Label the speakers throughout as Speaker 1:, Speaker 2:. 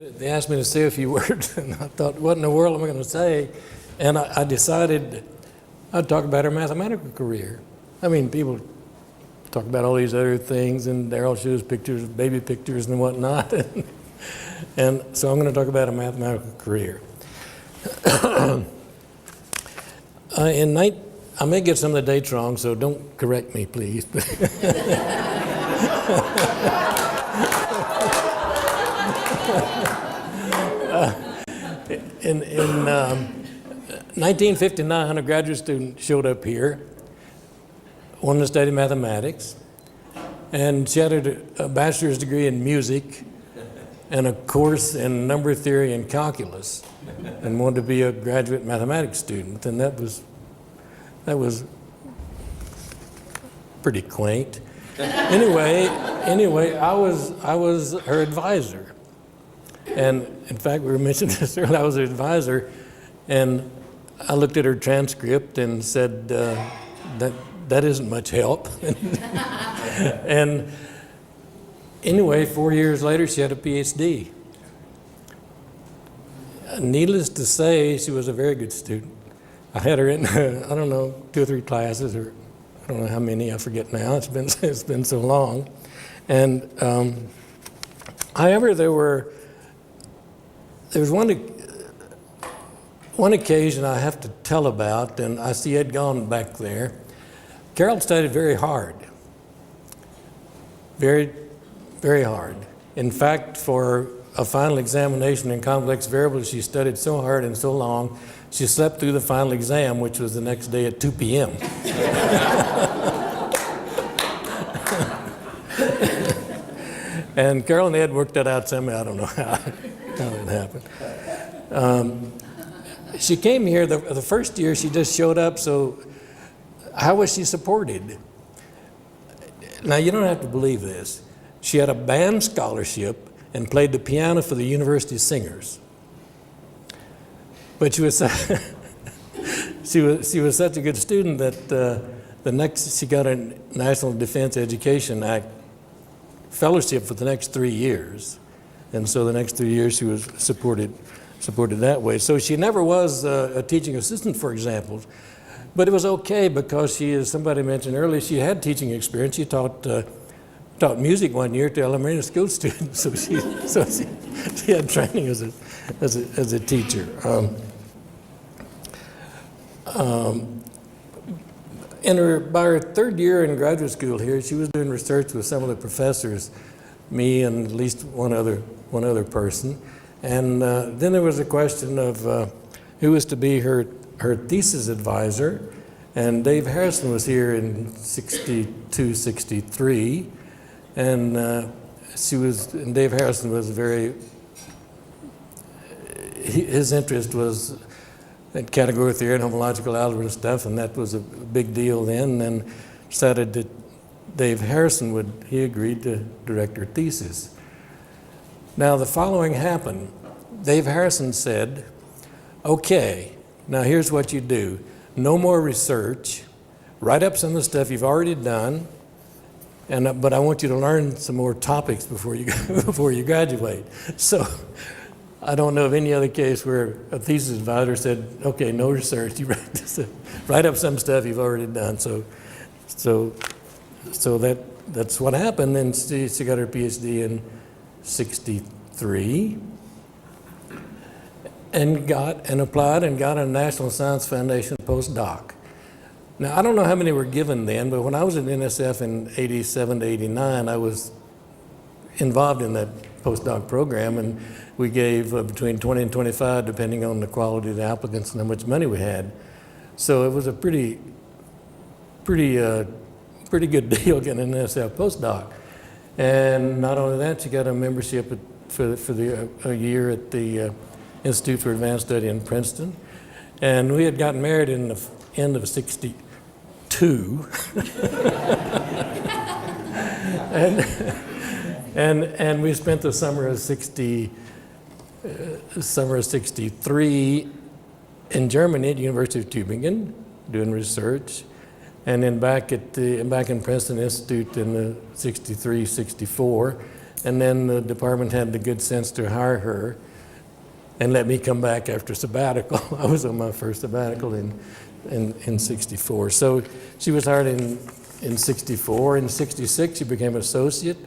Speaker 1: They asked me to say a few words, and I thought, what in the world am I going to say? And I decided I'd talk about her mathematical career. I mean, people talk about all these other things, and Daryl shows pictures, baby pictures and whatnot. And so I'm going to talk about a mathematical career. I may get some of the dates wrong, so don't correct me, please. In 1959, a graduate student showed up here, wanted to study mathematics, and she had a bachelor's degree in music and a course in number theory and calculus, and wanted to be a graduate mathematics student, and that was pretty quaint. Anyway, I was her advisor. And in fact, we were mentioning this earlier, I was her advisor, and I looked at her transcript and said, that isn't much help. And anyway, 4 years later, she had a Ph.D. Needless to say, she was a very good student. I had her in, I don't know, 2 or 3 classes, or I don't know how many, I forget now, it's been so long. And however, there was one occasion I have to tell about, and I see Ed gone back there. Carol studied very hard, very, very hard. In fact, for a final examination in complex variables, she studied so hard and so long, she slept through the final exam, which was the next day at 2 p.m. And Carol and Ed worked that out somehow. I don't know how it happened. She came here the first year. She just showed up. So how was she supported? Now, you don't have to believe this. She had a band scholarship and played the piano for the university singers. But she was she was such a good student that she got a National Defense Education Act fellowship for the next 3 years. And so the next 3 years she was supported that way. So she never was a teaching assistant, for example. But it was okay because she, as somebody mentioned earlier, she had teaching experience. She taught music 1 year to elementary school students. So she had training as a teacher. By her 3rd year in graduate school here, she was doing research with some of the professors, me and at least one other person. And then there was a question of who was to be her thesis advisor. And Dave Harrison was here in 62, 63. And Dave Harrison was his interest was in category theory and homological algebra stuff, and that was a big deal then, and decided that Dave Harrison he agreed to direct her thesis. Now the following happened. Dave Harrison said, okay, now here's what you do. No more research, write up some of the stuff you've already done, but I want you to learn some more topics before you graduate. So I don't know of any other case where a thesis advisor said, okay, no research, you write up some stuff you've already done. So that's what happened, and she got her PhD in 63 and applied and got a National Science Foundation postdoc. Now, I don't know how many were given then, but when I was at NSF in 87 to 89, I was involved in that postdoc program, and we gave between 20 and 25, depending on the quality of the applicants and how much money we had. So it was a pretty good deal getting an NSF postdoc. And not only that, she got a membership for a year at the Institute for Advanced Study in Princeton. And we had gotten married in the end of 62. And we spent the summer of 63 in Germany at the University of Tübingen doing research, and then back in Princeton Institute in the 63, 64, And then the department had the good sense to hire her and let me come back after sabbatical. I was on my first sabbatical in 64. So she was hired in 64. In 66, she became associate,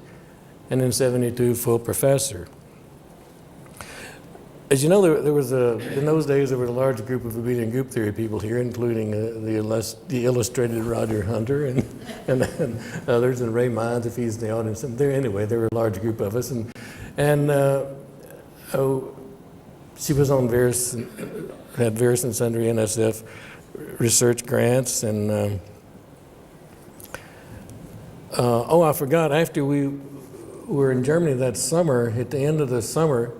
Speaker 1: and in 72, full professor. As you know, there was in those days, there was a large group of abelian group theory people here, including the illustrated Roger Hunter and others, and Ray Mines, if he's in the audience. And anyway, there were a large group of us. She was on had various and sundry NSF research grants. And I forgot, after we were in Germany that summer, at the end of the summer,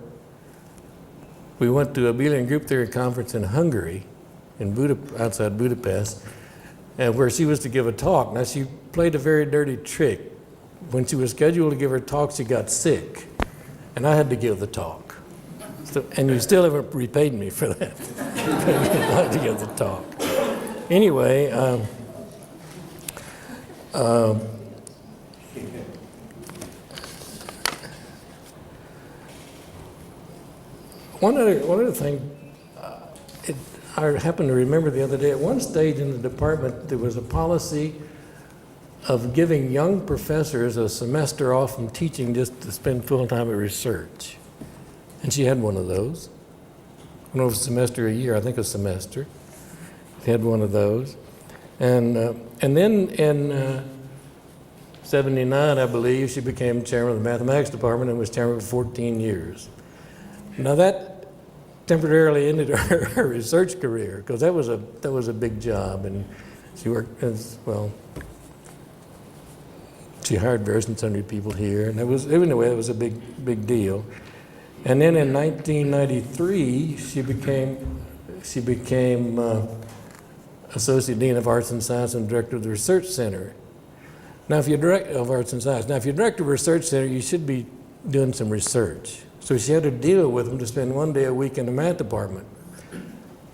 Speaker 1: we went to a abelian group theory conference in Hungary, outside Budapest, where she was to give a talk. Now, she played a very dirty trick. When she was scheduled to give her talk, she got sick, and I had to give the talk. So, and you still haven't repaid me for that. I had to give the talk. Anyway, one other thing, I happened to remember the other day, at one stage in the department, there was a policy of giving young professors a semester off from teaching just to spend full time at research. And she had one of those. I don't know if it was a semester, a year, I think a semester. She had one of those. And then in 79, I believe, she became chairman of the mathematics department and was chairman for 14 years. Now that temporarily ended her research career, because that was a big job, and she worked as well. She hired various and sundry people here, and it was a big deal. And then in 1993, she became associate dean of arts and science and director of the research center. Now, if you're director of arts and science, if you're director of a research center, you should be doing some research. So she had to deal with them to spend one day a week in the math department.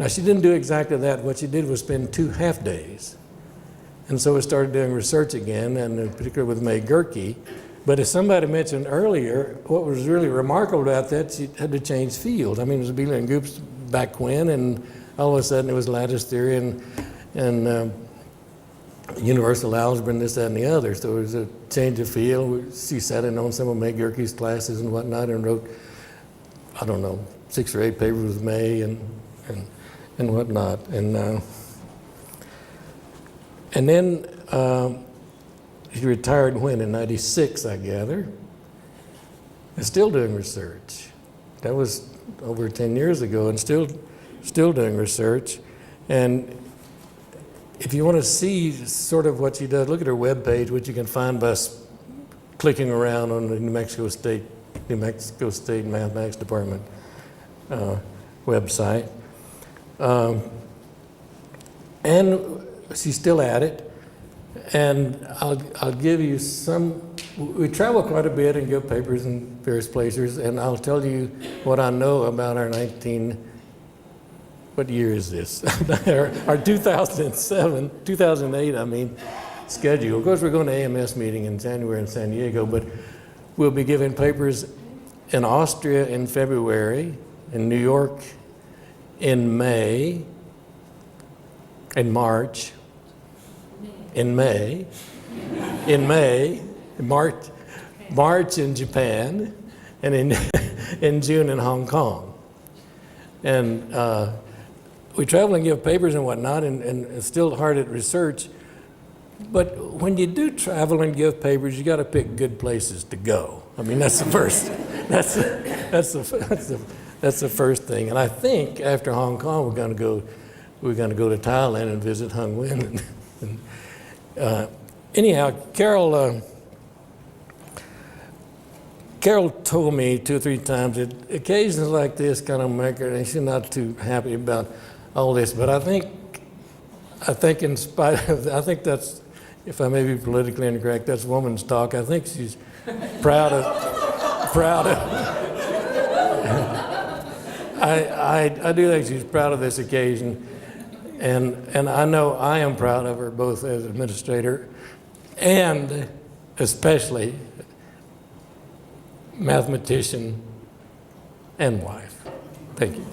Speaker 1: Now, she didn't do exactly that. What she did was spend 2 half days. And so we started doing research again, and in particular with May Gerke. But as somebody mentioned earlier, what was really remarkable about that, she had to change field. I mean, it was abelian groups back when, and all of a sudden it was lattice theory and universal algebra and this, that, and the other. So it was a change of field. She sat in on some of May Gerke's classes and whatnot and wrote, I don't know, 6 or 8 papers with May and whatnot. And then she retired when? In 96, I gather. And still doing research. That was over 10 years ago, and still doing research. And if you want to see sort of what she does, look at her webpage, which you can find by clicking around on the New Mexico State Mathematics Department website. And she's still at it. And I'll give you some. We travel quite a bit and give papers in various places, and I'll tell you what I know about our what year is this? our 2008, schedule. Of course, we're going to AMS meeting in January in San Diego, but we'll be giving papers in Austria in February, in New York in May, in March, March in Japan, and in June in Hong Kong. And we travel and give papers and whatnot, and it's still hard at research. But when you do travel and give papers, you got to pick good places to go. I mean, that's the first. That's the first thing. And I think after Hong Kong, we're going to go to Thailand and visit Hung Nguyen. Anyhow, Carol told me 2 or 3 times that occasions like this kind of make her, and she's not too happy about all this. But I think in spite of, I think that's, if I may be politically incorrect, that's woman's talk. I think she's proud of. I do think she's proud of this occasion, and I know I am proud of her both as administrator and especially mathematician and wife. Thank you.